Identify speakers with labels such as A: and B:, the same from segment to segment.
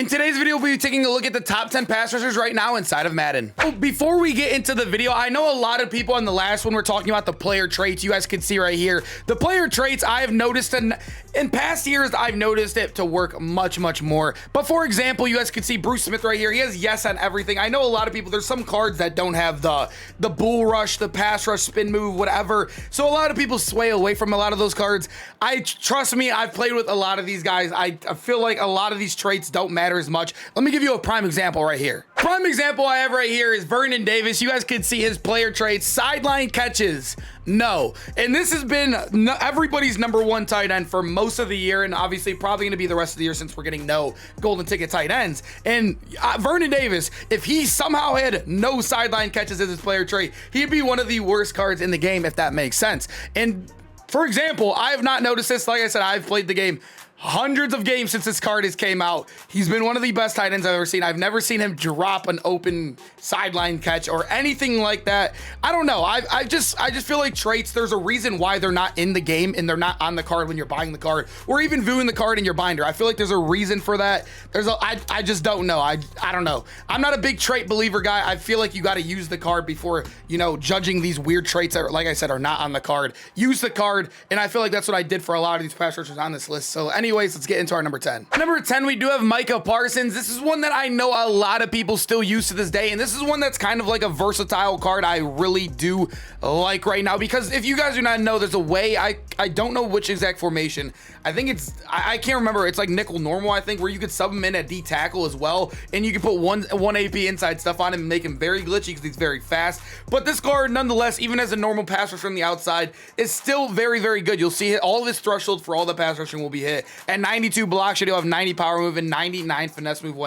A: today's video, we'll be taking a look at the top 10 pass rushers right now inside of Madden. Oh, before we get into the video, I know a lot of people on the last one were talking about the player traits. You guys can see right here. The player traits I have noticed in past years, I've noticed it to work much more. But for example, you guys can see Bruce Smith right here. He has yes on everything. I know a lot of people, there's some cards that don't have the bull rush, the pass rush, spin move, whatever. So a lot of people sway away from a lot of those cards. Trust me, I've played with a lot of these guys. I feel like a lot of these traits don't matter as much. Let me give you a prime example right here. Prime example I have right here is Vernon Davis. You guys can see his player traits. Sideline catches, no. And this has been everybody's #1 tight end for most of the year, and obviously probably going to be the rest of the year since we're getting no golden ticket tight ends. And Vernon Davis, if he somehow had no sideline catches as his player trait, he'd be one of the worst cards in the game, if that makes sense. And for example, I have not noticed this. Like I said, I've played the game hundreds of games since this card has came out. He's been one of the best tight ends I've ever seen. I've never seen him drop an open sideline catch or anything like that. I don't know. I just feel like traits, there's a reason why they're not in the game and they're not on the card when you're buying the card or even viewing the card in your binder. I feel like there's a reason for that. I just don't know. I don't know. I'm not a big trait believer guy. I feel like you got to use the card before, you know, judging these weird traits that, like I said, are not on the card. Use the card, and I feel like that's what I did for a lot of these pass rushers on this list. So anyways, let's get into our number 10. Number 10, we do have Micah Parsons. This is one that I know a lot of people still use to this day, and this is one that's kind of like a versatile card I really do like right now, because if you guys do not know, there's a way, I don't know which exact formation. I think it's, I can't remember. It's like nickel normal, I think, where you could sub him in at D tackle as well, and you can put one AP inside stuff on him and make him very glitchy because he's very fast. But this card, nonetheless, even as a normal pass rusher from the outside, is still very good. You'll see all of his thresholds for all the pass rushing will be hit. At 92 blocks, he'll have 90 power move and 99 finesse move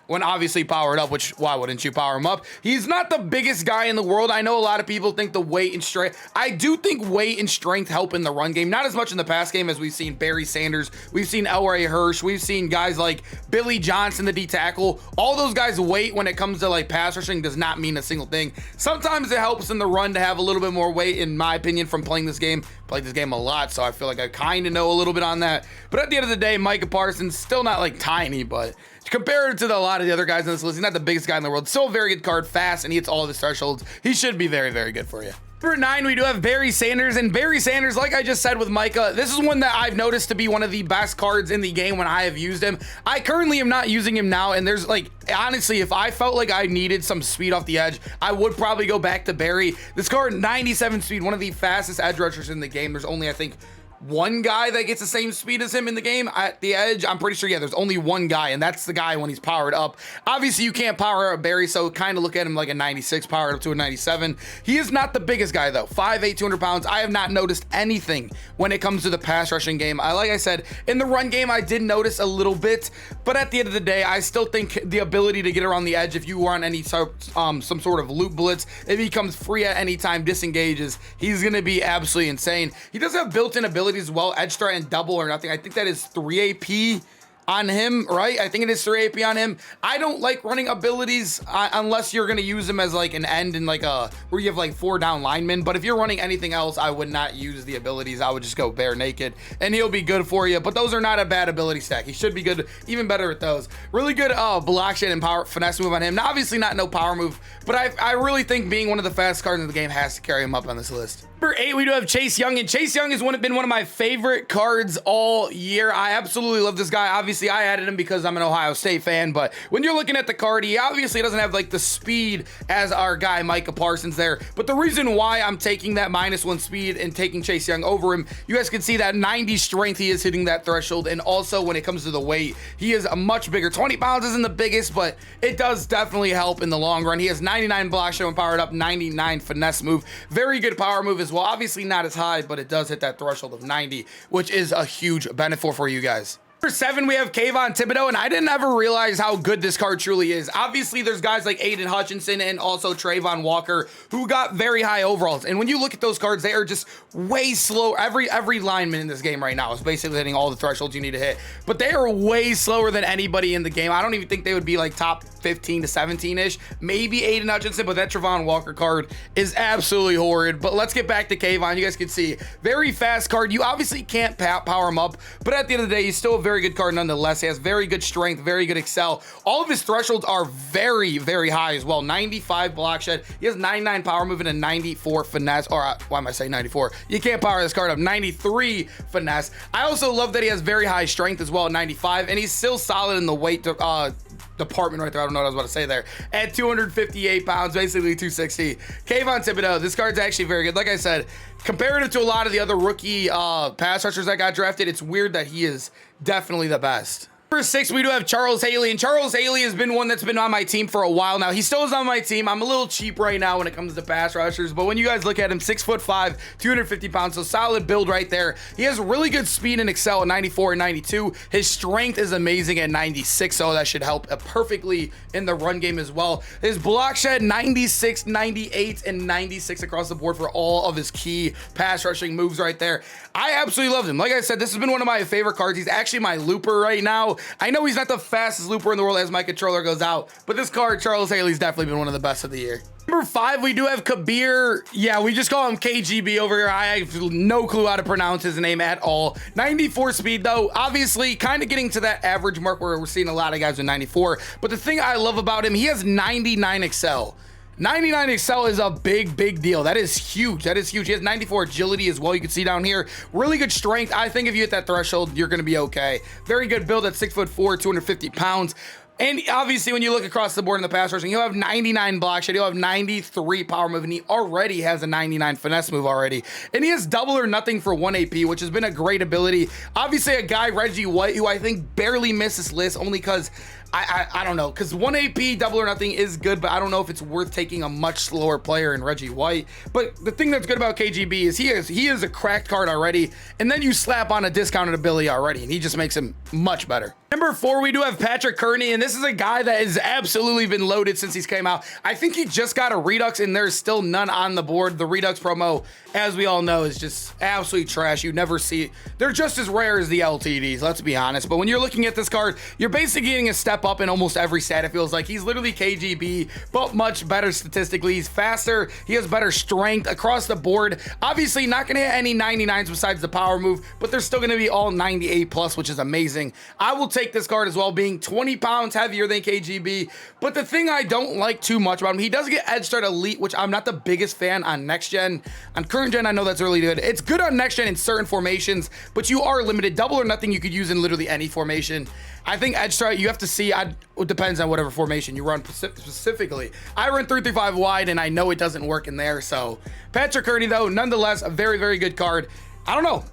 A: when obviously powered up, which why wouldn't you power him up? He's not the biggest guy in the world. I know a lot of people think the weight and strength. I do think weight and strength help in the run game, not as much in the pass game as we've seen Barry Sanders, we've seen Elway Hirsch, we've seen guys like Billy Johnson, the D tackle. All those guys' weight when it comes to like pass rushing does not mean a single thing. Sometimes it helps in the run to have a little bit more weight, in my opinion, from playing this game. Played this game a lot, so I feel like I kind of know a little bit on that. But at the end of the day, Micah Parsons, still not like tiny, but compared to a lot of the other guys on this list, he's not the biggest guy in the world. Still a very good card, fast, and he hits all of his thresholds. He should be very good for you. Number 9, we do have Barry Sanders, and Barry Sanders, like I just said with Micah, this is one that I've noticed to be one of the best cards in the game when I have used him. I currently am not using him now, and there's like, honestly, if I felt like I needed some speed off the edge, I would probably go back to Barry. This card, 97 speed, one of the fastest edge rushers in the game. There's only, I think, one guy that gets the same speed as him in the game at the edge. I'm pretty sure, yeah, there's only one guy, and that's the guy when he's powered up. Obviously, you can't power up Barry, so kind of look at him like a 96 powered up to a 97. He is not the biggest guy, though. 5'8", 200 pounds. I have not noticed anything when it comes to the pass rushing game. Like I said, in the run game, I did notice a little bit, but at the end of the day, I still think the ability to get around the edge, if you run any some sort of loop blitz, if he comes free at any time, disengages, he's going to be absolutely insane. He does have built-in abilities as well, edge threat and double or nothing. I think that is 3 AP on him, right? I think it is 3 AP on him. I don't like running abilities unless you're going to use them as like an end and like where you have like 4 down linemen. But if you're running anything else, I would not use the abilities. I would just go bare naked and he'll be good for you. But those are not a bad ability stack. He should be good, even better at those. Really good block shit and power finesse move on him. Now, obviously not no power move, but I really think being one of the fastest cards in the game has to carry him up on this list. Number 8, we do have Chase Young, and Chase Young has been one of my favorite cards all year. I absolutely love this guy. Obviously, I added him because I'm an Ohio State fan, but when you're looking at the card, he obviously doesn't have like the speed as our guy Micah Parsons there. But the reason why I'm taking that -1 speed and taking Chase Young over him, you guys can see that 90 strength, he is hitting that threshold, and also when it comes to the weight, he is a much bigger. 20 pounds isn't the biggest, but it does definitely help in the long run. He has 99 block show and powered up, 99 finesse move. Very good power move as well. Obviously not as high, but it does hit that threshold of 90, which is a huge benefit for you guys. Number 7, we have Kayvon Thibodeau, and I didn't ever realize how good this card truly is. Obviously, there's guys like Aiden Hutchinson and also Trayvon Walker who got very high overalls. And when you look at those cards, they are just way slow. Every lineman in this game right now is basically hitting all the thresholds you need to hit. But they are way slower than anybody in the game. I don't even think they would be like top 15 to 17-ish. Maybe Aiden Hutchinson, but that Trayvon Walker card is absolutely horrid. But let's get back to Kayvon. You guys can see, very fast card. You obviously can't power him up, but at the end of the day, he's still a very very good card nonetheless. He has very good strength, very good excel. All of his thresholds are very, very high as well. 95 block shed. He has 99 power move and a 94 finesse. Or why am I saying 94? You can't power this card up. 93 finesse. I also love that he has very high strength as well at 95, and he's still solid in the weight department right there. I don't know what I was about to say there. At 258 pounds, basically 260. Kayvon Thibodeau, this card's actually very good. Like I said, comparative to a lot of the other rookie pass rushers that got drafted, it's weird that he is definitely the best. Number 6, we do have Charles Haley, and Charles Haley has been one that's been on my team for a while now. He still is on my team. I'm a little cheap right now when it comes to pass rushers, but when you guys look at him, 6'5", 250 pounds, so solid build right there. He has really good speed and excel at 94 and 92. His strength is amazing at 96, so that should help perfectly in the run game as well. His block shed, 96, 98, and 96 across the board for all of his key pass rushing moves right there. I absolutely love him. Like I said, this has been one of my favorite cards. He's actually my looper right now. I know he's not the fastest looper in the world as my controller goes out, but this card, Charles Haley's definitely been one of the best of the year. Number 5, we do have Kabir. Yeah, we just call him KGB over here. I have no clue how to pronounce his name at all. 94 speed, though. Obviously, kind of getting to that average mark where we're seeing a lot of guys with 94. But the thing I love about him, he has 99 excel. 99 excel is a big deal. That is huge. That is huge. He has 94 agility as well. You can see down here, really good strength. I think if you hit that threshold, you're going to be okay. Very good build at 6'4", 250 pounds. And obviously, when you look across the board in the pass rushing, he'll have 99 block shed, he'll have 93 power move, and he already has a 99 finesse move already. And he has double or nothing for 1 AP, which has been a great ability. Obviously, a guy, Reggie White, who I think barely missed this list only because I don't know, because 1 AP double or nothing is good, but I don't know if it's worth taking a much slower player in Reggie White. But the thing that's good about KGB is he is a cracked card already, and then you slap on a discounted ability already, and he just makes him much better. Number 4, we do have Patrick Kearney, and this is a guy that has absolutely been loaded since he's came out. I think he just got a Redux, and there's still none on the board. The Redux promo, as we all know, is just absolutely trash. You never see it. They're just as rare as the LTDs, let's be honest. But when you're looking at this card, you're basically getting a step up in almost every stat. It feels like he's literally KGB, but much better statistically. He's faster. He has better strength across the board. Obviously, not going to hit any 99s besides the power move, but they're still going to be all 98 plus, which is amazing. I will take this card as well, being 20 pounds heavier than KGB. But the thing I don't like too much about him, he does get edge start elite, which I'm not the biggest fan on next gen. On current gen, I know that's really good. It's good on next gen in certain formations, but you are limited. Double or nothing you could use in literally any formation. I think edge start, you have to see, it depends on whatever formation you run specifically. I run 3-3-5 wide, and I know it doesn't work in there. So Patrick Kearney, though, nonetheless, a very good card. I don't know.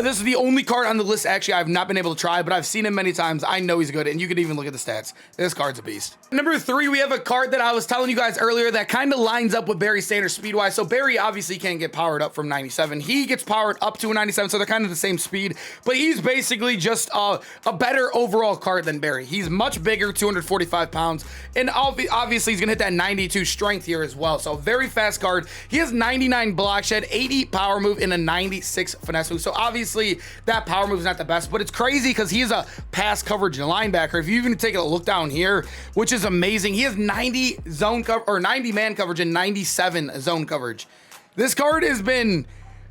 A: This is the only card on the list actually I've not been able to try, but I've seen him many times. I know he's good, and you can even look at the stats. This card's a beast. Number 3, we have a card that I was telling you guys earlier that kind of lines up with Barry Sanders speed-wise. So Barry obviously can't get powered up from 97. He gets powered up to a 97, so they're kind of the same speed, but he's basically just a better overall card than Barry. He's much bigger, 245 pounds, and obviously he's going to hit that 92 strength here as well. So very fast card. He has 99 block shed, 80 power move, and a 96 finesse move. So obviously that power move is not the best, but it's crazy because he is a pass coverage linebacker. If you even take a look down here, which is amazing, he has 90 zone cover or 90 man coverage and 97 zone coverage. This card has been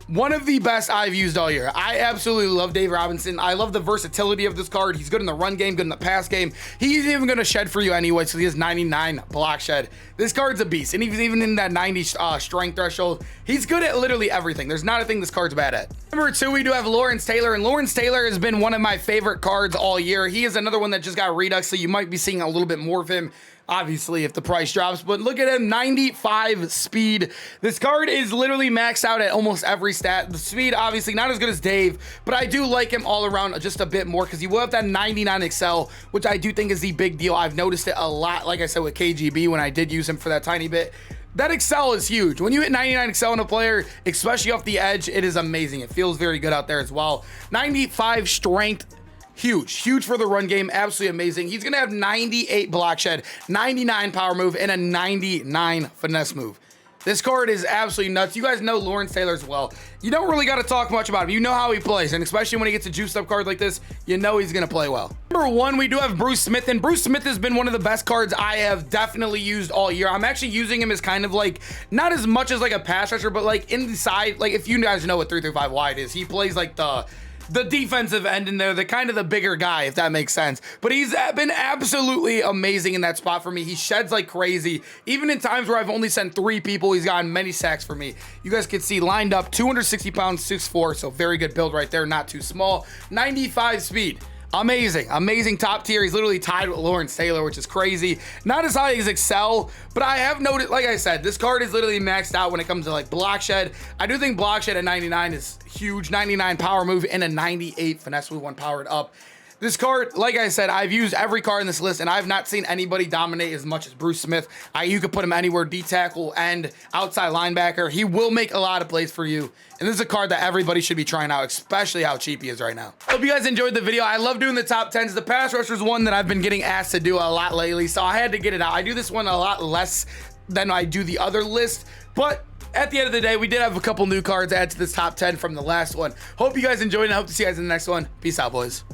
A: one of the best I've used all year. I absolutely love Dave Robinson. I love the versatility of this card. He's good in the run game, good in the pass game. He's even going to shed for you anyway, so he has 99 block shed. This card's a beast, and he's even in that 90 strength threshold. He's good at literally everything. There's not a thing this card's bad at. Number 2, we do have Lawrence Taylor, and Lawrence Taylor has been one of my favorite cards all year. He is another one that just got Redux, so you might be seeing a little bit more of him, obviously, if the price drops. But look at him, 95 speed. This card is literally maxed out at almost every stat. The speed, obviously, not as good as Dave, but I do like him all around just a bit more because he will have that 99 excel, which I do think is the big deal. I've noticed it a lot, like I said, with KGB when I did use him for that tiny bit. That excel is huge. When you hit 99 excel on a player, especially off the edge, it is amazing. It feels very good out there as well. 95 strength. Huge for the run game. Absolutely amazing. He's going to have 98 block shed, 99 power move, and a 99 finesse move. This card is absolutely nuts. You guys know Lawrence Taylor as well. You don't really got to talk much about him. You know how he plays, and especially when he gets a juiced up card like this, you know he's going to play well. Number 1, we do have Bruce Smith, and Bruce Smith has been one of the best cards I have definitely used all year. I'm actually using him as kind of like, not as much as like a pass rusher, but like inside, like if you guys know what 3-5 wide is, he plays like the the defensive end in there, the kind of the bigger guy, if that makes sense. But he's been absolutely amazing in that spot for me. He sheds like crazy. Even in times where I've only sent 3 people, he's gotten many sacks for me. You guys can see lined up, 260 pounds, 6'4", so very good build right there, not too small. 95 speed. Amazing top tier. He's literally tied with Lawrence Taylor, which is crazy. Not as high as Excel, but I have noted, like I said, this card is literally maxed out when it comes to like block shed. I do think block shed at 99 is huge. 99 power move and a 98 finesse move when powered up. This card, like I said, I've used every card in this list, and I've not seen anybody dominate as much as Bruce Smith. You could put him anywhere, D tackle and outside linebacker. He will make a lot of plays for you, and this is a card that everybody should be trying out, especially how cheap he is right now. Hope you guys enjoyed the video. I love doing the top 10s. The pass rusher is one that I've been getting asked to do a lot lately, so I had to get it out. I do this one a lot less than I do the other list, but at the end of the day, we did have a couple new cards added to this top 10 from the last one. Hope you guys enjoyed, and I hope to see you guys in the next one. Peace out, boys.